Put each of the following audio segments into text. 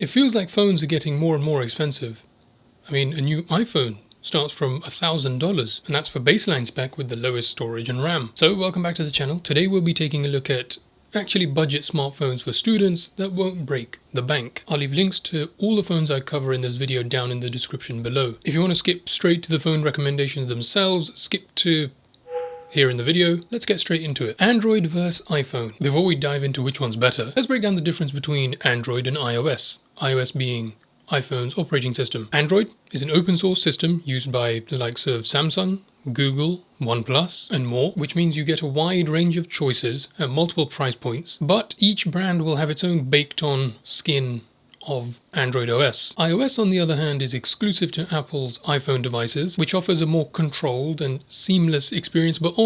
It feels like phones are getting more and more expensive. I mean, a new iPhone starts from $1,000, and that's for baseline spec with the lowest storage and RAM. So welcome back to the channel. Today we'll be taking a look at actually budget smartphones for students that won't break the bank. I'll leave links to all the phones I cover in this video down in the description below. If you want to skip straight to the phone recommendations themselves, skip to here in the video. Let's get straight into it. Android versus iPhone. Before we dive into which one's better, let's break down the difference between Android and iOS. iOS being iPhone's operating system. Android is an open source system used by the likes of Samsung, Google, Oneplus, and more, which means you get a wide range of choices at multiple price points, but each brand will have its own baked on skin of Android OS. iOS, on the other hand, is exclusive to Apple's iPhone devices, which offers a more controlled and seamless experience, but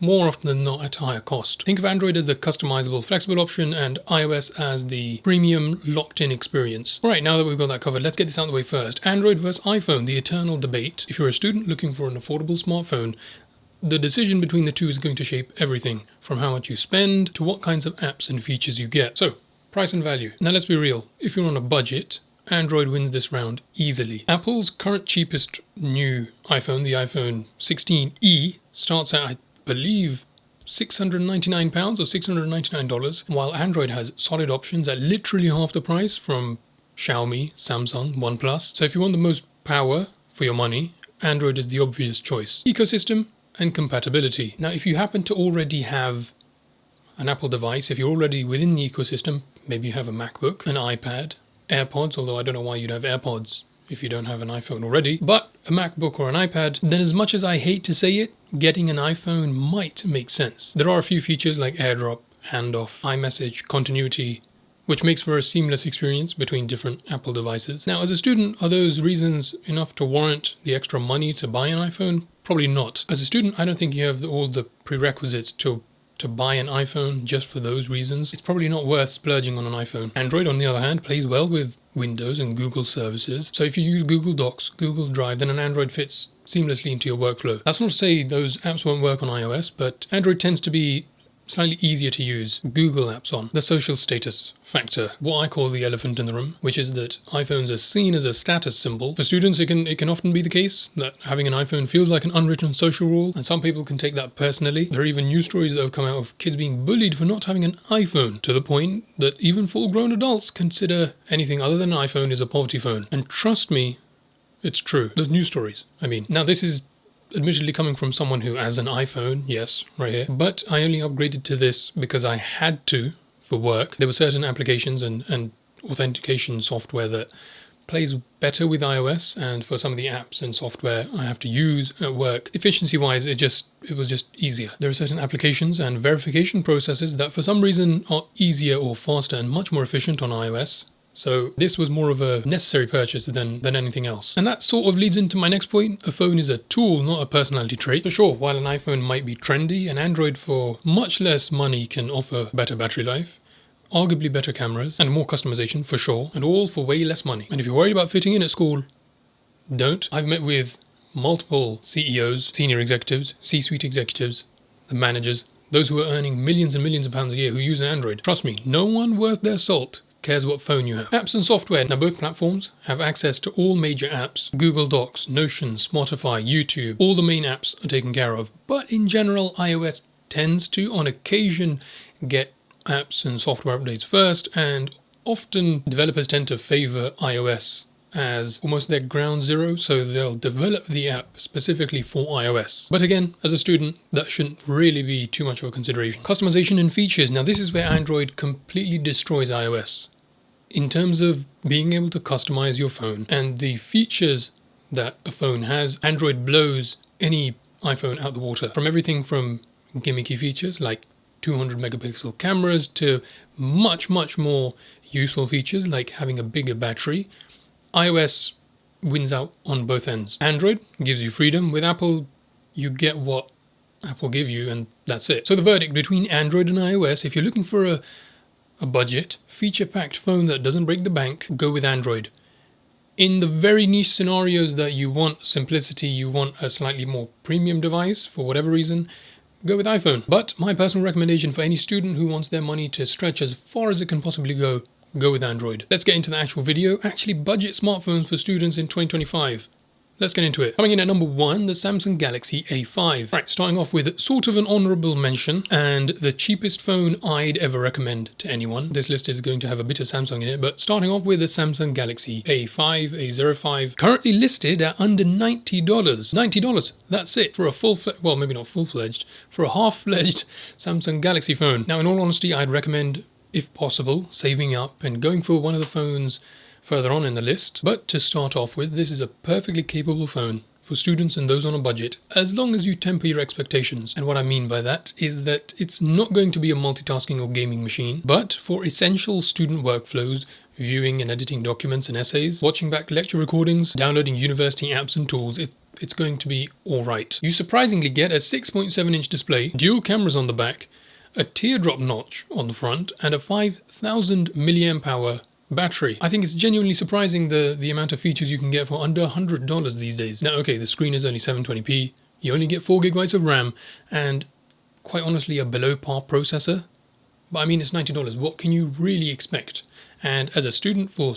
more often than not, at a higher cost. Think of Android as the customizable, flexible option and iOS as the premium, locked-in experience. Alright, now that we've got that covered, let's get this out of the way first. Android versus iPhone, the eternal debate. If you're a student looking for an affordable smartphone, the decision between the two is going to shape everything, from how much you spend to what kinds of apps and features you get. So, price and value. Now let's be real, if you're on a budget, Android wins this round easily. Apple's current cheapest new iPhone, the iPhone 16e, starts at, I believe, £699 or $699, while Android has solid options at literally half the price from Xiaomi, Samsung, OnePlus. So if you want the most power for your money, Android is the obvious choice. Ecosystem and compatibility. Now if you happen to already have an Apple device, if you're already within the ecosystem, maybe you have a MacBook, an iPad, AirPods, although I don't know why you'd have AirPods if you don't have an iPhone already, but a MacBook or an iPad, then as much as I hate to say it, getting an iPhone might make sense. There are a few features like AirDrop, handoff, iMessage, continuity, which makes for a seamless experience between different Apple devices. Now, as a student, are those reasons enough to warrant the extra money to buy an iPhone? Probably not. As a student, I don't think you have all the prerequisites to buy an iPhone just for those reasons. It's probably not worth splurging on an iPhone. Android, on the other hand, plays well with Windows and Google services. So if you use Google Docs, Google Drive, then an Android fits seamlessly into your workflow. That's not to say those apps won't work on iOS, but Android tends to be slightly easier to use Google apps on. The social status factor, what I call the elephant in the room, which is that iPhones are seen as a status symbol. For students, it can often be the case that having an iPhone feels like an unwritten social rule, and some people can take that personally. There are even news stories that have come out of kids being bullied for not having an iPhone, to the point that even full-grown adults consider anything other than an iPhone is a poverty phone. And trust me, it's true. Those news stories, I mean. Now this is admittedly coming from someone who has an iPhone, yes, right here, but I only upgraded to this because I had to for work. There were certain applications and authentication software that plays better with iOS, and for some of the apps and software I have to use at work, efficiency-wise, it was just easier. There are certain applications and verification processes that for some reason are easier or faster and much more efficient on iOS. So this was more of a necessary purchase than anything else. And that sort of leads into my next point. A phone is a tool, not a personality trait. For sure, while an iPhone might be trendy, an Android for much less money can offer better battery life, arguably better cameras, and more customization for sure, and all for way less money. And if you're worried about fitting in at school, don't. I've met with multiple CEOs, senior executives, C-suite executives, the managers, those who are earning millions and millions of pounds a year who use an Android. Trust me, no one worth their salt cares what phone you have. Apps and software. Now both platforms have access to all major apps. Google Docs, Notion, Spotify, YouTube, all the main apps are taken care of. But in general, iOS tends to, on occasion, get apps and software updates first, and often developers tend to favor iOS as almost their ground zero, so they'll develop the app specifically for iOS. But again, as a student, that shouldn't really be too much of a consideration. Customization and features. Now this is where Android completely destroys iOS. In terms of being able to customize your phone and the features that a phone has, Android blows any iPhone out the water. From everything from gimmicky features like 200 megapixel cameras to much more useful features like having a bigger battery, iOS wins out on both ends. Android gives you freedom. With Apple, you get what Apple give you, and that's it. So the verdict between Android and iOS, if you're looking for a budget, feature-packed phone that doesn't break the bank, go with Android. In the very niche scenarios that you want simplicity, you want a slightly more premium device for whatever reason, go with iPhone. But my personal recommendation for any student who wants their money to stretch as far as it can possibly go, go with Android. Let's get into the actual video. Actually, budget smartphones for students in 2025. Let's get into it. Coming in at number 1, the Samsung Galaxy A5. Right, starting off with sort of an honorable mention and the cheapest phone I'd ever recommend to anyone. This list is going to have a bit of Samsung in it, but starting off with the Samsung Galaxy A5, A05, currently listed at under $90. $90, that's it, for a well, maybe not full-fledged, for a half-fledged Samsung Galaxy phone. Now, in all honesty, I'd recommend, if possible, saving up and going for one of the phones further on in the list. But to start off with, this is a perfectly capable phone for students and those on a budget, as long as you temper your expectations. And what I mean by that is that it's not going to be a multitasking or gaming machine, but for essential student workflows, viewing and editing documents and essays, watching back lecture recordings, downloading university apps and tools, it's going to be alright. You surprisingly get a 6.7-inch display, dual cameras on the back, a teardrop notch on the front, and a 5,000 mAh battery. I think it's genuinely surprising the amount of features you can get for under $100 these days. Now, okay, the screen is only 720p, you only get 4 GB of RAM, and quite honestly, a below par processor. But I mean, it's $90. What can you really expect? And as a student, for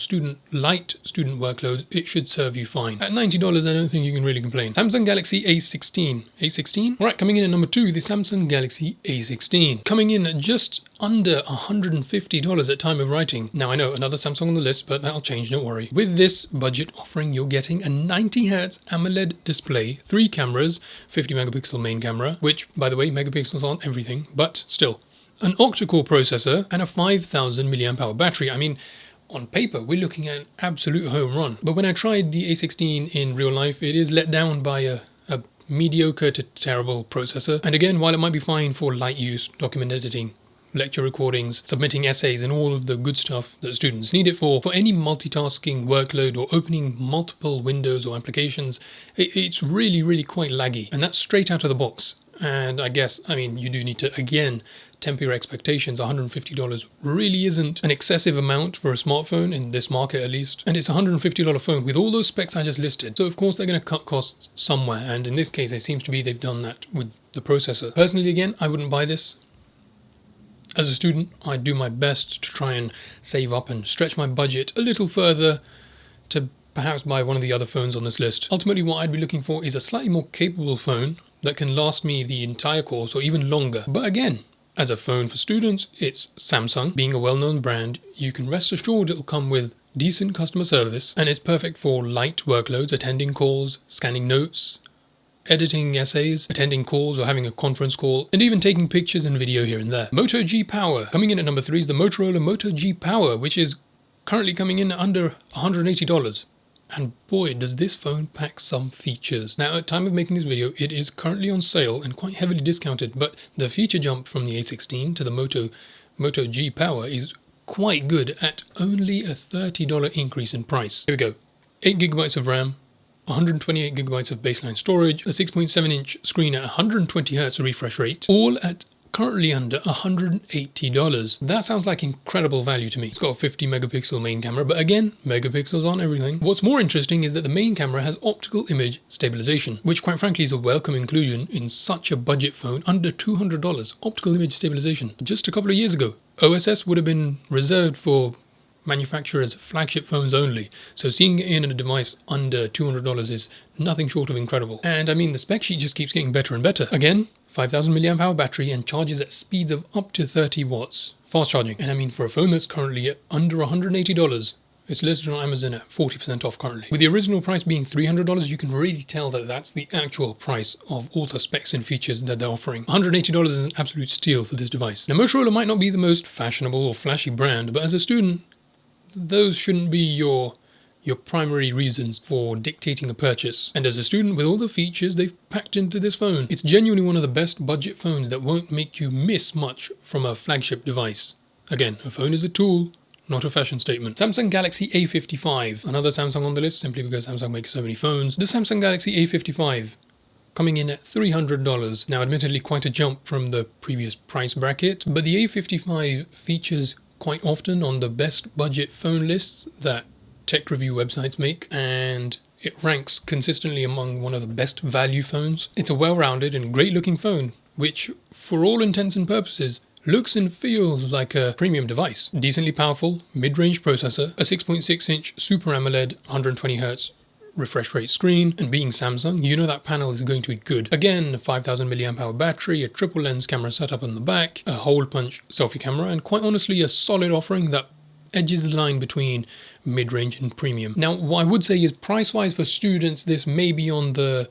light student workloads, it should serve you fine. At $90, I don't think you can really complain. Samsung Galaxy A16. A16? All right, coming in at number 2, the Samsung Galaxy A16. Coming in at just under $150 at time of writing. Now, I know another Samsung on the list, but that'll change, don't worry. With this budget offering, you're getting a 90Hz AMOLED display, 3 cameras, 50 megapixel main camera, which, by the way, megapixels aren't everything, but still. An octa-core processor, and a 5,000 mAh battery. I mean, on paper, we're looking at an absolute home run. But when I tried the A16 in real life, it is let down by a mediocre to terrible processor. And again, while it might be fine for light use, document editing, lecture recordings, submitting essays, and all of the good stuff that students need it for any multitasking workload or opening multiple windows or applications, it's really, really quite laggy. And that's straight out of the box. And I guess, I mean, you do need to, again, temper your expectations. $150 really isn't an excessive amount for a smartphone, in this market at least. And it's a $150 phone with all those specs I just listed. So of course they're going to cut costs somewhere. And in this case, it seems to be they've done that with the processor. Personally, again, I wouldn't buy this. As a student, I do my best to try and save up and stretch my budget a little further to perhaps buy one of the other phones on this list. Ultimately, what I'd be looking for is a slightly more capable phone that can last me the entire course or even longer. But again, as a phone for students, it's Samsung. Being a well-known brand, you can rest assured it'll come with decent customer service, and it's perfect for light workloads, attending calls, scanning notes, editing essays, attending calls or having a conference call, and even taking pictures and video here and there. Moto G Power. Coming in at number 3 is the Motorola Moto G Power, which is currently coming in at under $180. And boy, does this phone pack some features. Now, at time of making this video, it is currently on sale and quite heavily discounted, but the feature jump from the A16 to the Moto G Power is quite good at only a $30 increase in price. Here we go. 8 GB of RAM, 128 GB of baseline storage, a 6.7-inch screen at 120 Hz refresh rate, all at currently under $180. That sounds like incredible value to me. It's got a 50 megapixel main camera, but again, megapixels aren't everything. What's more interesting is that the main camera has optical image stabilization, which quite frankly is a welcome inclusion in such a budget phone under $200. Optical image stabilization. Just a couple of years ago, OSS would have been reserved for manufacturers' flagship phones only, so seeing it in a device under $200 is nothing short of incredible. And I mean, the spec sheet just keeps getting better and better. Again, 5,000 mAh battery and charges at speeds of up to 30 watts. Fast charging. And I mean, for a phone that's currently at under $180, it's listed on Amazon at 40% off currently. With the original price being $300, you can really tell that that's the actual price of all the specs and features that they're offering. $180 is an absolute steal for this device. Now, Motorola might not be the most fashionable or flashy brand, but as a student, those shouldn't be your primary reasons for dictating a purchase. And as a student, with all the features they've packed into this phone, it's genuinely one of the best budget phones that won't make you miss much from a flagship device. Again, a phone is a tool, not a fashion statement. Samsung Galaxy A55, another Samsung on the list simply because Samsung makes so many phones. The Samsung Galaxy A55, coming in at $300. Now, admittedly, quite a jump from the previous price bracket, but the A55 features quite often on the best budget phone lists that tech review websites make, and it ranks consistently among one of the best value phones. It's a well-rounded and great-looking phone, which, for all intents and purposes, looks and feels like a premium device. Decently powerful, mid-range processor, a 6.6-inch Super AMOLED 120Hz refresh rate screen, and being Samsung, you know that panel is going to be good. Again, a 5000 mAh battery, a triple lens camera setup on the back, a hole punch selfie camera, and quite honestly a solid offering that edges the line between mid-range and premium. Now, what I would say is price-wise for students, this may be on the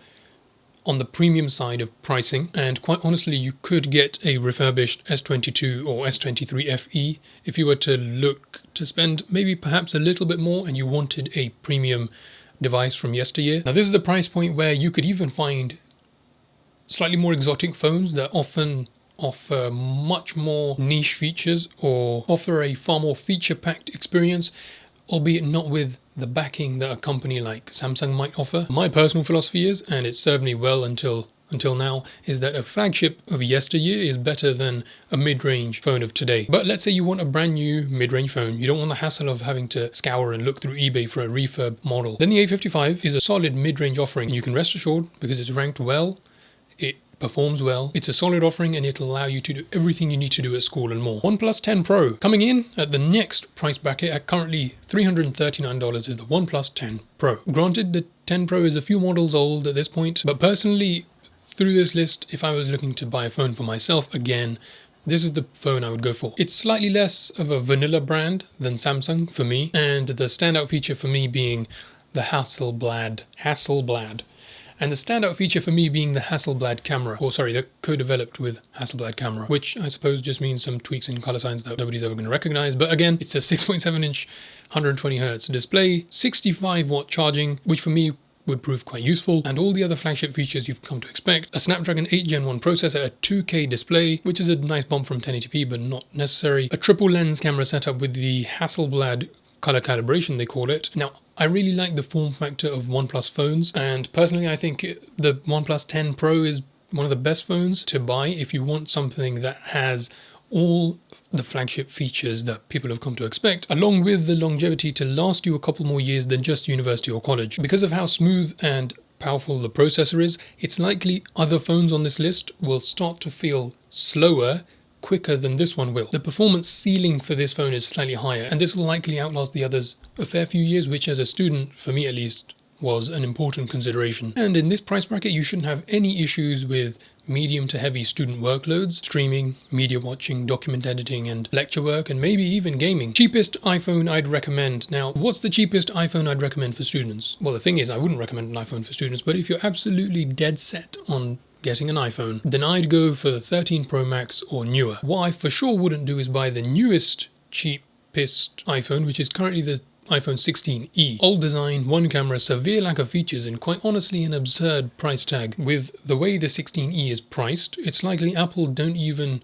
premium side of pricing, and quite honestly you could get a refurbished S22 or S23 FE if you were to look to spend maybe perhaps a little bit more and you wanted a premium device from yesteryear. Now this is the price point where you could even find slightly more exotic phones that often offer much more niche features or offer a far more feature-packed experience, albeit not with the backing that a company like Samsung might offer. My personal philosophy is, and it's served me well until now, is that a flagship of yesteryear is better than a mid-range phone of today. But let's say you want a brand new mid-range phone. You don't want the hassle of having to scour and look through eBay for a refurb model. Then the A55 is a solid mid-range offering. You can rest assured because it's ranked well, it performs well, it's a solid offering, and it'll allow you to do everything you need to do at school and more. OnePlus 10 Pro coming in at the next price bracket at currently $339 is the OnePlus 10 Pro. Granted, the 10 Pro is a few models old at this point, but personally, through this list, if I was looking to buy a phone for myself again, this is the phone I would go for. It's slightly less of a vanilla brand than Samsung for me, and the standout feature for me being the Hasselblad. And the standout feature for me being the Hasselblad camera, or sorry, the co-developed with Hasselblad camera, which I suppose just means some tweaks in color signs that nobody's ever going to recognize. But again, it's a 6.7-inch 120Hz display, 65-watt charging, which for me would prove quite useful, and all the other flagship features you've come to expect. A Snapdragon 8 Gen 1 processor, a 2K display, which is a nice bump from 1080p but not necessary, a triple lens camera setup with the Hasselblad color calibration they call it. Now, I really like the form factor of OnePlus phones, and personally I think the OnePlus 10 Pro is one of the best phones to buy if you want something that has all the flagship features that people have come to expect, along with the longevity to last you a couple more years than just university or college. Because of how smooth and powerful the processor is, it's likely other phones on this list will start to feel slower quicker than this one will. The performance ceiling for this phone is slightly higher, and this will likely outlast the others a fair few years, which as a student, for me at least, was an important consideration. And in this price bracket, you shouldn't have any issues with medium to heavy student workloads, streaming, media watching, document editing, and lecture work, and maybe even gaming. Cheapest iPhone I'd recommend. Now, what's the cheapest iPhone I'd recommend for students? Well, the thing is, I wouldn't recommend an iPhone for students, but if you're absolutely dead set on getting an iPhone, then I'd go for the 13 Pro Max or newer. What I for sure wouldn't do is buy the newest, cheapest iPhone, which is currently the iPhone 16e. Old design, one camera, severe lack of features, and quite honestly an absurd price tag. With the way the 16e is priced, it's likely Apple don't even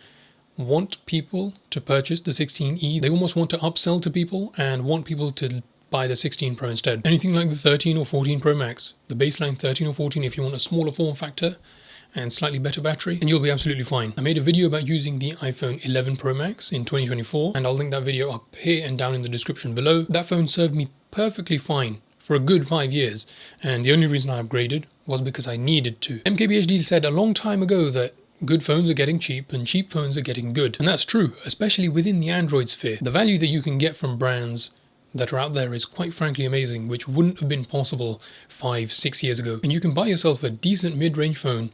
want people to purchase the 16e. They almost want to upsell to people and want people to buy the 16 Pro instead. Anything like the 13 or 14 Pro Max, the baseline 13 or 14 if you want a smaller form factor and slightly better battery, and you'll be absolutely fine. I made a video about using the iPhone 11 Pro Max in 2024, and I'll link that video up here and down in the description below. That phone served me perfectly fine for a good 5 years, and the only reason I upgraded was because I needed to. MKBHD said a long time ago that good phones are getting cheap and cheap phones are getting good, and that's true, especially within the Android sphere. The value that you can get from brands that are out there is quite frankly amazing, which wouldn't have been possible 5-6 years ago. And you can buy yourself a decent mid-range phone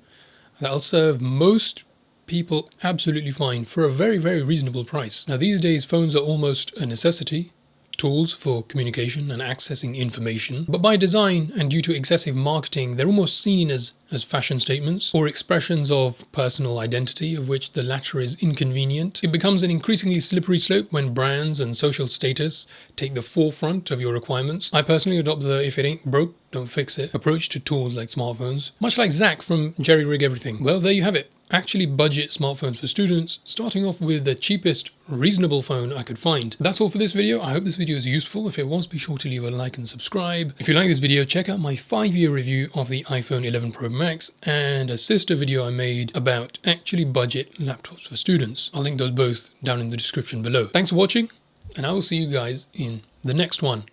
that'll serve most people absolutely fine for a very, very reasonable price. Now these days phones are almost a necessity, tools for communication and accessing information, but by design and due to excessive marketing, they're almost seen as fashion statements or expressions of personal identity, of which the latter is inconvenient. It becomes an increasingly slippery slope when brands and social status take the forefront of your requirements. I personally adopt the "if it ain't broke, don't fix it" approach to tools like smartphones, much like Zach from Jerry Rig Everything. Well, there you have it. Actually budget smartphones for students, starting off with the cheapest reasonable phone I could find. That's all for this video. I hope this video is useful. If it was, be sure to leave a like and subscribe. If you like this video, check out my 5-year review of the iPhone 11 Pro Max and a sister video I made about actually budget laptops for students. I'll link those both down in the description below. Thanks for watching, and I will see you guys in the next one.